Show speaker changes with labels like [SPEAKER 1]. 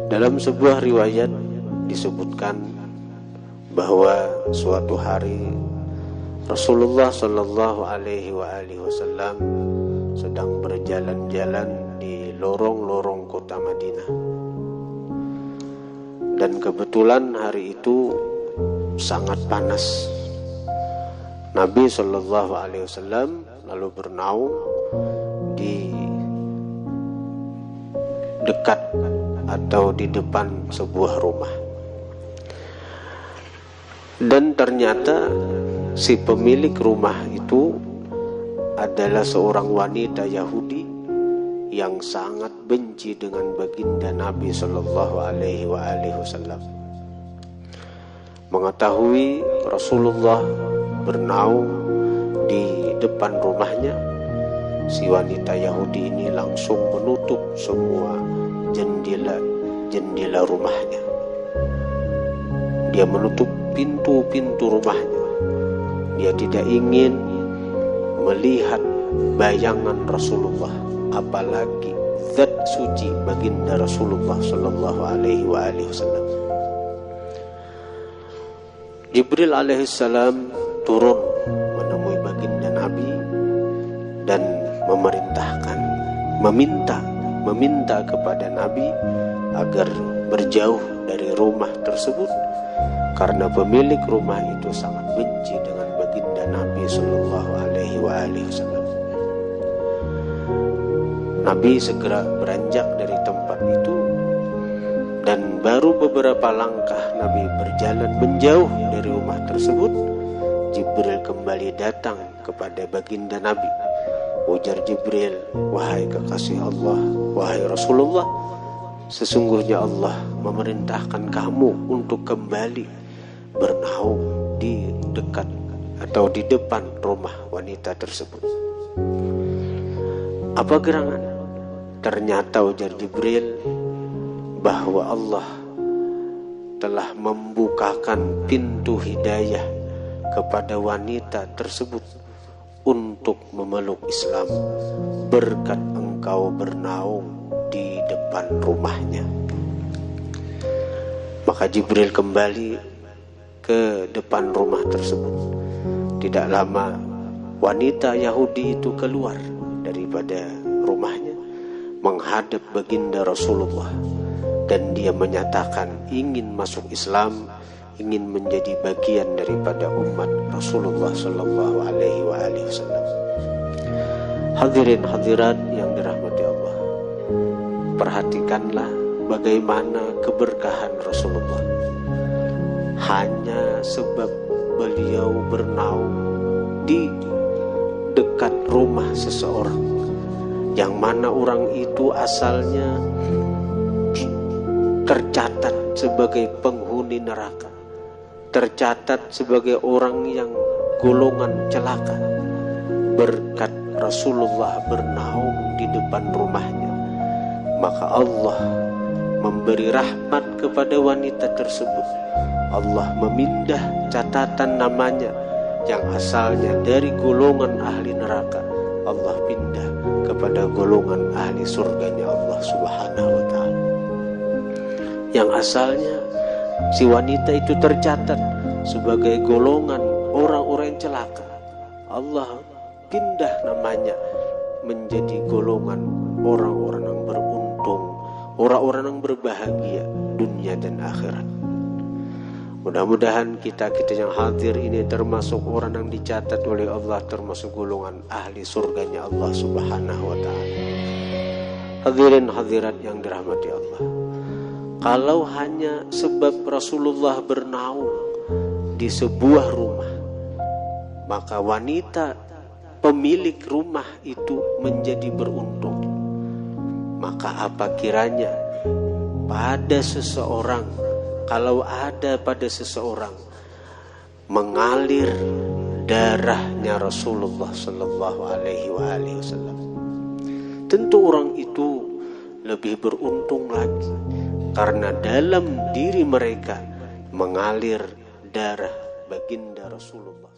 [SPEAKER 1] Dalam sebuah riwayat disebutkan bahwa suatu hari Rasulullah Shallallahu Alaihi Wasallam sedang berjalan-jalan di lorong-lorong kota Madinah, dan kebetulan hari itu sangat panas. Nabi Shallallahu Alaihi Wasallam lalu bernaung di dekat atau di depan sebuah rumah, dan ternyata si pemilik rumah itu adalah seorang wanita Yahudi yang sangat benci dengan baginda Nabi Shallallahu Alaihi Wasallam. Mengetahui Rasulullah bernaung di depan rumahnya, si wanita Yahudi ini langsung menutup semua jendela rumahnya. Dia menutup pintu-pintu rumahnya. Dia tidak ingin melihat bayangan Rasulullah, apalagi zat suci baginda Rasulullah Shallallahu Alaihi Wasallam. Jibril alaihissalam turun menemui baginda Nabi dan meminta kepada Nabi agar berjauh dari rumah tersebut, karena pemilik rumah itu sangat benci dengan baginda Nabi Shallallahu Alaihi Wasallam. Nabi segera beranjak dari tempat itu, dan baru beberapa langkah Nabi berjalan menjauh dari rumah tersebut, Jibril kembali datang kepada baginda Nabi. Ujar Jibril, "Wahai kekasih Allah, wahai Rasulullah, sesungguhnya Allah memerintahkan kamu untuk kembali bernaung di dekat atau di depan rumah wanita tersebut." Apa gerangan? Ternyata ujar Jibril bahwa Allah telah membukakan pintu hidayah kepada wanita tersebut untuk memeluk Islam berkat engkau bernaung di depan rumahnya. Maka Jibril kembali ke depan rumah tersebut. Tidak lama wanita Yahudi itu keluar daripada rumahnya menghadap baginda Rasulullah, dan dia menyatakan ingin masuk Islam, ingin menjadi bagian daripada umat Rasulullah Sallallahu Alaihi Wasallam. Hadirin hadirat yang dirahmati Allah, perhatikanlah bagaimana keberkahan Rasulullah. Hanya sebab beliau bernaung di dekat rumah seseorang, yang mana orang itu asalnya tercatat sebagai penghuni neraka, tercatat sebagai orang yang golongan celaka, berkat Rasulullah bernaung di depan rumahnya, maka Allah memberi rahmat kepada wanita tersebut. Allah memindah catatan namanya yang asalnya dari golongan ahli neraka, Allah pindah kepada golongan ahli surganya Allah Subhanahu wa ta'ala. Yang asalnya si wanita itu tercatat sebagai golongan orang-orang yang celaka, Allah pindah namanya menjadi golongan orang-orang yang beruntung, orang-orang yang berbahagia dunia dan akhirat. Mudah-mudahan kita yang hadir ini termasuk orang yang dicatat oleh Allah, termasuk golongan ahli surganya Allah Subhanahu wa ta'ala. Hadirin hadirat yang dirahmati Allah, kalau hanya sebab Rasulullah bernaung di sebuah rumah, maka wanita pemilik rumah itu menjadi beruntung. Maka apa kiranya pada seseorang, kalau ada pada seseorang mengalir darahnya Rasulullah Sallallahu Alaihi Wasallam, tentu orang itu lebih beruntung lagi, karena dalam diri mereka mengalir darah baginda Rasulullah.